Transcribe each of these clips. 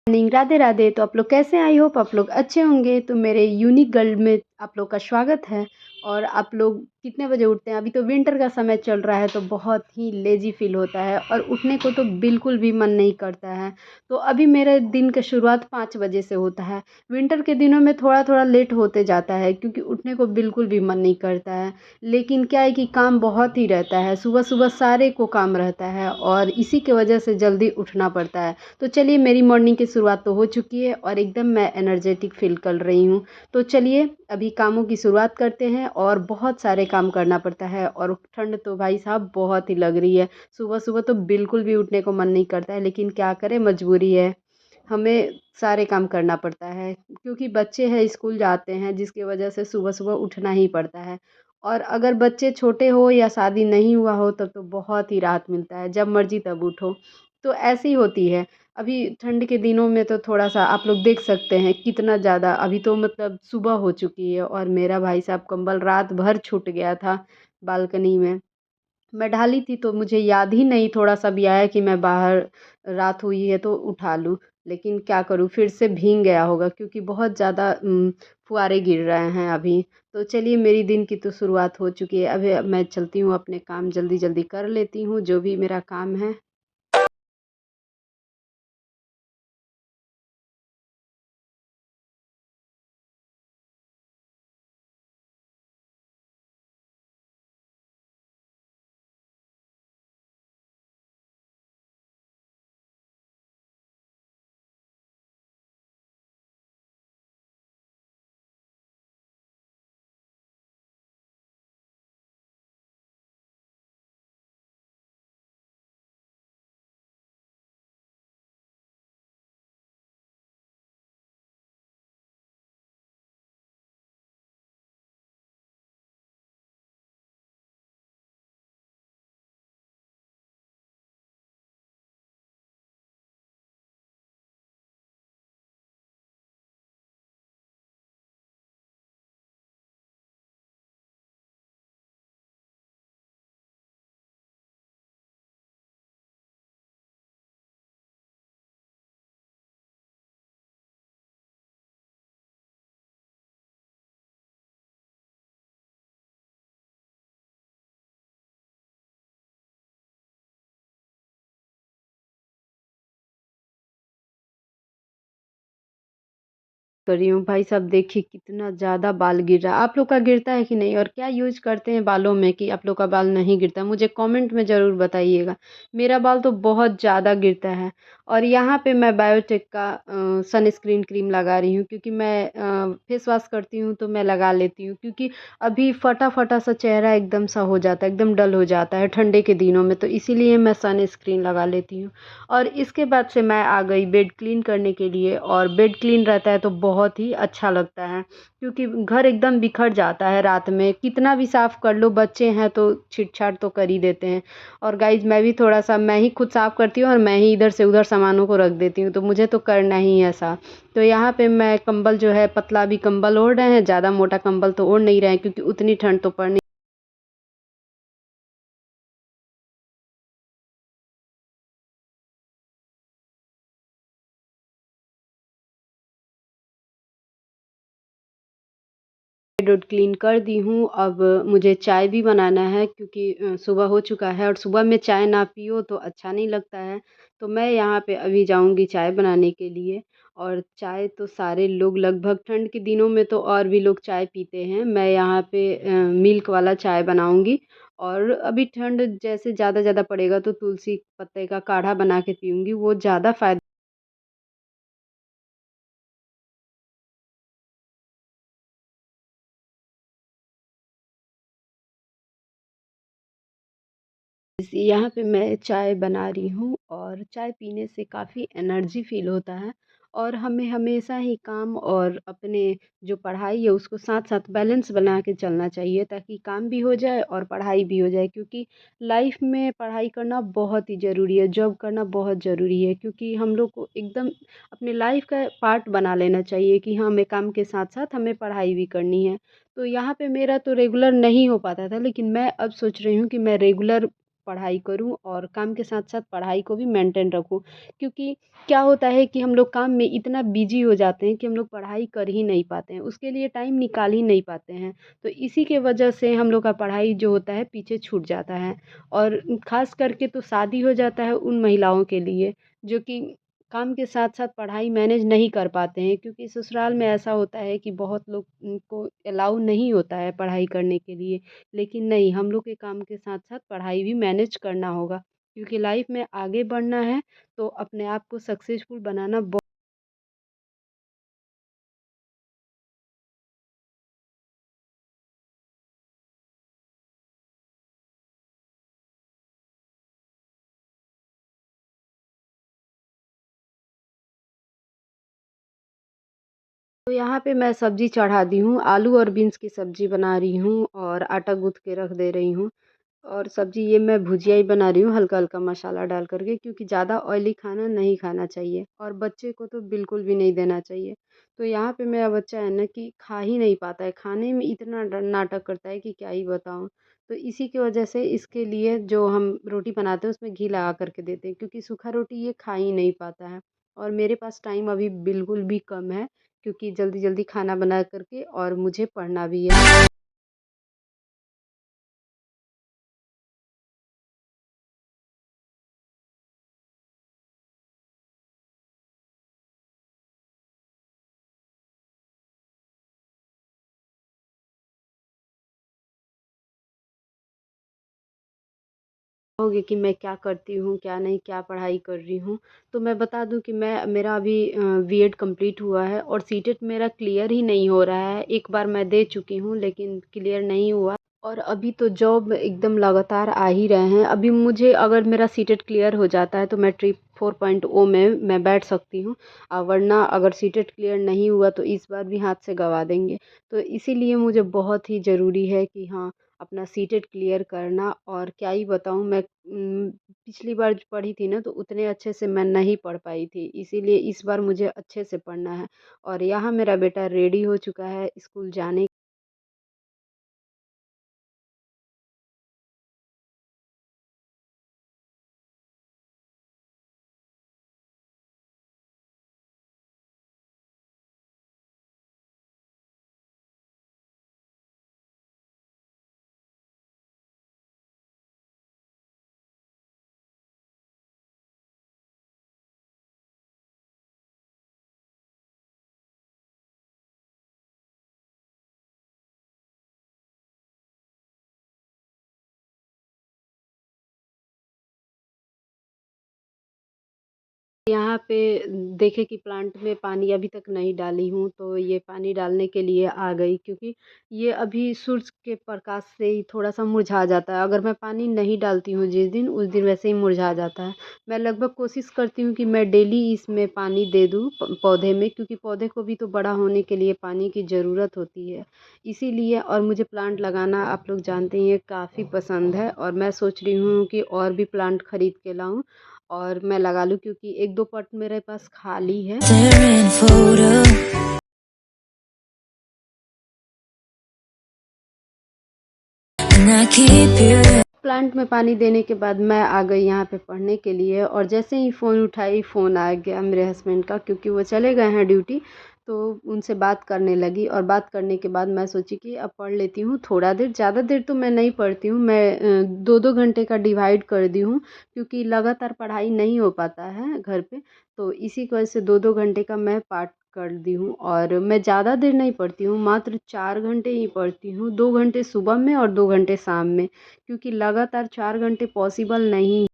Morning, Radhe Radhe. तो आप लोग कैसे हैं? आई होप आप लोग अच्छे होंगे। तो मेरे यूनिक गर्ल में आप लोग का स्वागत है। और आप लोग कितने बजे उठते हैं? अभी तो विंटर का समय चल रहा है तो बहुत ही लेजी फील होता है और उठने को तो बिल्कुल भी मन नहीं करता है। तो अभी मेरे दिन का शुरुआत 5 बजे से होता है। विंटर के दिनों में थोड़ा थोड़ा लेट होते जाता है क्योंकि उठने को बिल्कुल भी मन नहीं करता है। लेकिन क्या है कि काम बहुत ही रहता है, सुबह सुबह सारे को काम रहता है और इसी की वजह से जल्दी उठना पड़ता है। तो चलिए, मेरी मॉर्निंग की शुरुआत तो हो चुकी है और एकदम मैं एनर्जेटिक फ़ील कर रही हूँ। तो चलिए अभी कामों की शुरुआत करते हैं और बहुत सारे काम करना पड़ता है और ठंड तो भाई साहब बहुत ही लग रही है। सुबह-सुबह तो बिल्कुल भी उठने को मन नहीं करता है, लेकिन क्या करें, मजबूरी है। हमें सारे काम करना पड़ता है क्योंकि बच्चे हैं, स्कूल जाते हैं, जिसकी वजह से सुबह-सुबह उठना ही पड़ता है। और अगर बच्चे छोटे हो या शादी नहीं हुआ हो तब तो बहुत ही राहत मिलता है, जब मर्ज़ी तब उठो। तो ऐसी होती है। अभी ठंड के दिनों में तो थोड़ा-सा आप लोग देख सकते हैं कितना ज़्यादा, अभी तो मतलब सुबह हो चुकी है और मेरा भाई साहब कंबल रात भर छूट गया था बालकनी में। मैं डाली थी तो मुझे याद ही नहीं थोड़ा-सा भी आया कि मैं बाहर, रात हुई है तो उठा लूँ। लेकिन क्या करूँ, फिर से भीग गया होगा क्योंकि बहुत ज़्यादा फुहारे गिर रहे हैं अभी। तो चलिए, मेरी दिन की तो शुरुआत हो चुकी है। अभी अब मैं चलती हूँ, अपने काम जल्दी-जल्दी कर लेती हूँ, जो भी मेरा काम है। कर रही हूँ। भाई साहब देखिए कितना ज़्यादा बाल गिर रहा है। आप लोग का गिरता है कि नहीं? और क्या यूज़ करते हैं बालों में कि आप लोग का बाल नहीं गिरता? मुझे कमेंट में ज़रूर बताइएगा। मेरा बाल तो बहुत ज़्यादा गिरता है। और यहाँ पे मैं बायोटेक का सनस्क्रीन क्रीम लगा रही हूँ क्योंकि मैं फेस वॉश करती हूँ तो मैं लगा लेती हूँ क्योंकि अभी फटा-फटा सा चेहरा एकदम सा हो जाता है, एकदम डल हो जाता है ठंडे के दिनों में, तो इसीलिए मैं सनस्क्रीन लगा लेती हूँ। और इसके बाद से मैं आ गई बेड क्लीन करने के लिए और बेड क्लीन रहता है तो बहुत ही अच्छा लगता है क्योंकि घर एकदम बिखर जाता है रात में, कितना भी साफ़ कर लो, बच्चे हैं तो छीट-छाट तो कर ही देते हैं। और गाइज़ मैं भी थोड़ा-सा मैं ही खुद साफ़ करती हूँ और मैं ही इधर से उधर सामानों को रख देती हूँ, तो मुझे तो करना ही है ऐसा। तो यहाँ पे मैं कंबल जो है पतला भी कंबल ओढ़ रहे हैं, ज़्यादा मोटा कंबल तो ओढ़ नहीं रहे हैं क्योंकि उतनी ठंड तो पड़ नहीं। बेड वुड क्लीन कर दी हूँ। अब मुझे चाय भी बनाना है क्योंकि सुबह हो चुका है और सुबह में चाय ना पियो तो अच्छा नहीं लगता है। तो मैं यहाँ पे अभी जाऊँगी चाय बनाने के लिए। और चाय तो सारे लोग लगभग ठंड के दिनों में तो और भी लोग चाय पीते हैं। मैं यहाँ पे मिल्क वाला चाय बनाऊँगी। और अभी ठंड जैसे ज़्यादा ज़्यादा पड़ेगा तो तुलसी पत्ते का काढ़ा बना के पीऊँगी, वो ज़्यादा फ़ायदा। यहाँ पे मैं चाय बना रही हूँ और चाय पीने से काफ़ी एनर्जी फ़ील होता है। और हमें हमेशा ही काम और अपने जो पढ़ाई है उसको साथ-साथ बैलेंस बना के चलना चाहिए ताकि काम भी हो जाए और पढ़ाई भी हो जाए क्योंकि लाइफ में पढ़ाई करना बहुत ही ज़रूरी है, जॉब करना बहुत ज़रूरी है क्योंकि हम लोग को एकदम अपने लाइफ का पार्ट बना लेना चाहिए कि हाँ, हमें काम के साथ-साथ हमें पढ़ाई भी करनी है। तो यहाँ पे मेरा तो रेगुलर नहीं हो पाता था, लेकिन मैं अब सोच रही हूँ कि मैं रेगुलर पढ़ाई करूँ और काम के साथ-साथ पढ़ाई को भी मेंटेन रखूँ। क्योंकि क्या होता है कि हम लोग काम में इतना बिज़ी हो जाते हैं कि हम लोग पढ़ाई कर ही नहीं पाते हैं, उसके लिए टाइम निकाल ही नहीं पाते हैं। तो इसी के वजह से हम लोग का पढ़ाई जो होता है पीछे छूट जाता है और ख़ास करके तो शादी हो जाता है उन महिलाओं के लिए जो कि काम के साथ-साथ पढ़ाई मैनेज नहीं कर पाते हैं, क्योंकि ससुराल में ऐसा होता है कि बहुत लोग को अलाउ नहीं होता है पढ़ाई करने के लिए। लेकिन नहीं, हम लोग के काम के साथ-साथ पढ़ाई भी मैनेज करना होगा, क्योंकि लाइफ़ में आगे बढ़ना है तो अपने आप को सक्सेसफुल बनाना तो यहाँ पे मैं सब्ज़ी चढ़ा दी हूँ, आलू और बीन्स की सब्ज़ी बना रही हूँ और आटा गूँथ के रख दे रही हूँ। और सब्ज़ी ये मैं भुजिया ही बना रही हूँ हल्का-हल्का मसाला डाल कर के, क्योंकि ज़्यादा ऑयली खाना नहीं खाना चाहिए और बच्चे को तो बिल्कुल भी नहीं देना चाहिए। तो यहाँ पे मेरा बच्चा है ना कि खा ही नहीं पाता है, खाने में इतना नाटक करता है कि क्या ही बताऊँ। तो इसी की वजह से इसके लिए जो हम रोटी बनाते हैं उसमें घी लगा कर के देते हैं, क्योंकि सूखा रोटी ये खा ही नहीं पाता है। और मेरे पास टाइम अभी बिल्कुल भी कम है, क्योंकि जल्दी-जल्दी खाना बना कर के और मुझे पढ़ना भी है। कहोगे कि मैं क्या करती हूँ, क्या नहीं, क्या पढ़ाई कर रही हूँ। तो मैं बता दूँ कि मैं मेरा अभी बीएड कंप्लीट हुआ है और सीटेट मेरा क्लियर ही नहीं हो रहा है। एक बार मैं दे चुकी हूँ लेकिन क्लियर नहीं हुआ और अभी तो जॉब एकदम लगातार आ ही रहे हैं। अभी मुझे अगर मेरा सीटेट क्लियर हो जाता है तो मैं ट्रिप 4.0 में मैं बैठ सकती हूँ। वरना अगर सीटेट क्लियर नहीं हुआ तो इस बार भी हाथ से गँवा देंगे। तो इसीलिए मुझे बहुत ही ज़रूरी है कि हाँ, अपना सीटेट क्लियर करना। और क्या ही बताऊँ मैं, पिछली बार जो पढ़ी थी ना तो उतने अच्छे से मैं नहीं पढ़ पाई थी, इसीलिए इस बार मुझे अच्छे से पढ़ना है। और यहाँ मेरा बेटा रेडी हो चुका है स्कूल जाने। यहाँ पे देखे कि प्लांट में पानी अभी तक नहीं डाली हूँ, तो ये पानी डालने के लिए आ गई, क्योंकि ये अभी सूरज के प्रकाश से ही थोड़ा-सा मुरझा जाता है। अगर मैं पानी नहीं डालती हूँ जिस दिन, उस दिन वैसे ही मुरझा जाता है। मैं लगभग कोशिश करती हूँ कि मैं डेली इसमें पानी दे दूँ पौधे में, क्योंकि पौधे को भी तो बड़ा होने के लिए पानी की ज़रूरत होती है। इसीलिए और मुझे प्लांट लगाना आप लोग जानते ही हैं काफ़ी पसंद है और मैं सोच रही हूँ कि और भी प्लांट खरीद के लाऊँ और मैं लगा लूँ, क्योंकि 1-2 पॉट मेरे पास खाली है। प्लांट में पानी देने के बाद मैं आ गई यहाँ पे पढ़ने के लिए और जैसे ही फ़ोन उठाई, फ़ोन आ गया मेरे हस्बैंड का, क्योंकि वो चले गए हैं ड्यूटी। तो उनसे बात करने लगी और बात करने के बाद मैं सोची कि अब पढ़ लेती हूँ थोड़ा देर, ज़्यादा देर तो मैं नहीं पढ़ती हूँ। मैं 2-2 घंटे का डिवाइड कर दी हूँ, क्योंकि लगातार पढ़ाई नहीं हो पाता है घर पे। तो इसी की वजह से 2-2 घंटे का मैं पार्ट कर दी हूँ और मैं ज़्यादा देर नहीं पढ़ती हूँ, मात्र 4 घंटे ही पढ़ती हूँ। 2 घंटे सुबह में और 2 घंटे शाम में, क्योंकि लगातार 4 घंटे पॉसिबल नहीं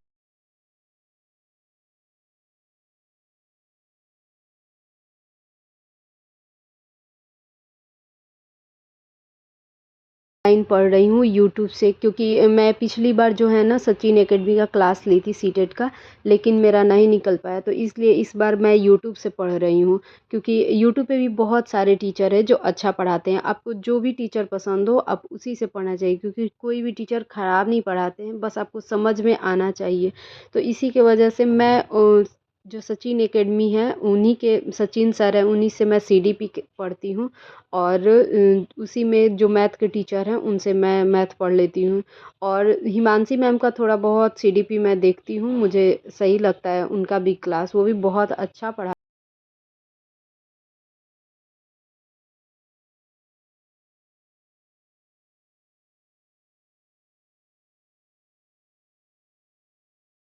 ऑनलाइन पढ़ रही हूँ यूट्यूब से, क्योंकि मैं पिछली बार जो है ना सचिन एकेडमी का क्लास ली थी सीटेट का, लेकिन मेरा नहीं निकल पाया, तो इसलिए इस बार मैं यूट्यूब से पढ़ रही हूँ। क्योंकि यूट्यूब पे भी बहुत सारे टीचर हैं जो अच्छा पढ़ाते हैं, आपको जो भी टीचर पसंद हो आप उसी से पढ़ना चाहिए, क्योंकि कोई भी टीचर ख़राब नहीं पढ़ाते हैं, बस आपको समझ में आना चाहिए। तो इसी के वजह से मैं जो सचिन एकेडमी है उन्हीं के सचिन सर हैं, उन्हीं से मैं सीडीपी पढ़ती हूँ। और उसी में जो मैथ के टीचर हैं उनसे मैं मैथ पढ़ लेती हूँ। और हिमांशी मैम का थोड़ा बहुत सीडीपी मैं देखती हूँ, मुझे सही लगता है उनका भी क्लास, वो भी बहुत अच्छा पढ़ा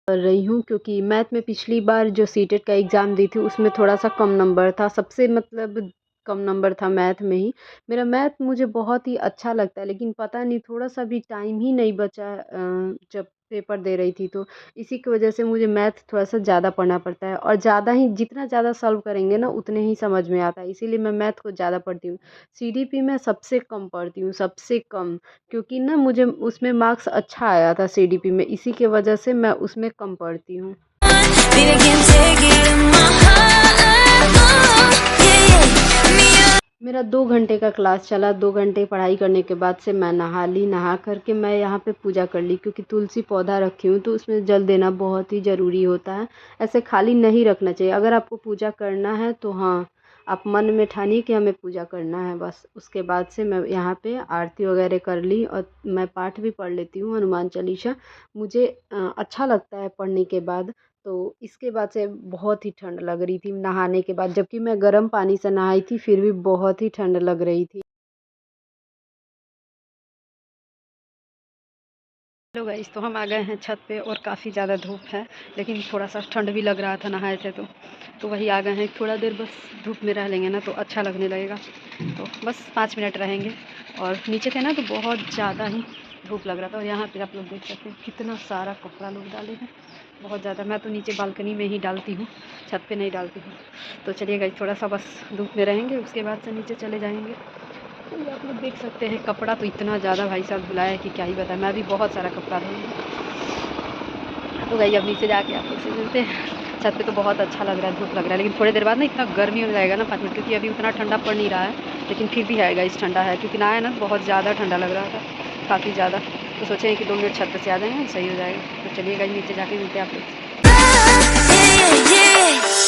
कर रही हूँ, क्योंकि मैथ में पिछली बार जो सीटेट का एग्ज़ाम दी थी उसमें थोड़ा सा कम नंबर था, सबसे मतलब कम नंबर था मैथ में ही। मेरा मैथ मुझे बहुत ही अच्छा लगता है, लेकिन पता नहीं थोड़ा सा भी टाइम ही नहीं बचा जब पेपर दे रही थी, तो इसी की वजह से मुझे मैथ थोड़ा सा ज़्यादा पढ़ना पड़ता है। और ज़्यादा ही जितना ज़्यादा सॉल्व करेंगे ना उतने ही समझ में आता है, इसीलिए मैं मैथ को ज़्यादा पढ़ती हूँ। सीडीपी में सबसे कम पढ़ती हूँ, सबसे कम, क्योंकि ना मुझे उसमें मार्क्स अच्छा आया था सीडीपी में, इसी के वजह से मैं उसमें कम पढ़ती हूँ। मेरा 2 घंटे का क्लास चला, 2 घंटे पढ़ाई करने के बाद से मैं नहा ली, नहा कर के मैं यहाँ पे पूजा कर ली, क्योंकि तुलसी पौधा रखी हूँ तो उसमें जल देना बहुत ही ज़रूरी होता है। ऐसे खाली नहीं रखना चाहिए, अगर आपको पूजा करना है तो हाँ, आप मन में ठानिए कि हमें पूजा करना है बस। उसके बाद से मैं यहाँ पे आरती वगैरह कर ली, और मैं पाठ भी पढ़ लेती हूँ हनुमान चालीसा, मुझे अच्छा लगता है पढ़ने के बाद। तो इसके बाद से बहुत ही ठंड लग रही थी नहाने के बाद, जबकि मैं गर्म पानी से नहाई थी फिर भी बहुत ही ठंड लग रही थी। हेलो गाइस, तो हम आ गए हैं छत पे और काफ़ी ज़्यादा धूप है, लेकिन थोड़ा सा ठंड भी लग रहा था नहाए थे तो वही आ गए हैं। थोड़ा देर बस धूप में रह लेंगे ना तो अच्छा लगने लगेगा, तो बस 5 मिनट रहेंगे। और नीचे थे ना तो बहुत ज़्यादा ही धूप लग रहा था, और यहाँ पे आप लोग देख सकते हैं कितना सारा कपड़ा लोग डाले हैं, बहुत ज़्यादा। मैं तो नीचे बालकनी में ही डालती हूँ, छत पे नहीं डालती हूँ। तो चलिए गाइस, थोड़ा सा बस धूप में रहेंगे, उसके बाद से नीचे चले जाएंगे। तो ये आप लोग देख सकते हैं कपड़ा तो इतना ज़्यादा भाई साहब धुलाया है कि क्या ही बताएं, मैं भी बहुत सारा कपड़ा धोऊँगी। तो गई अब नीचे जाके आप लोग से मिलते हैं। छत पे तो बहुत अच्छा लग रहा है, धूप लग रहा है, लेकिन थोड़ी देर बाद ना इतना गर्मी हो जाएगा ना 5 मिनट, क्योंकि अभी उतना ठंडा पड़ नहीं रहा है, लेकिन फिर भी है गाइस ठंडा है, क्योंकि ना है ना बहुत ज़्यादा ठंडा लग रहा था, काफ़ी ज़्यादा। तो सोचे कि 2 मिनट छत पे से आ जाएंगे, सही हो जाएगा। तो चलिए गाइस नीचे जाके मिलते हैं आप लोग से।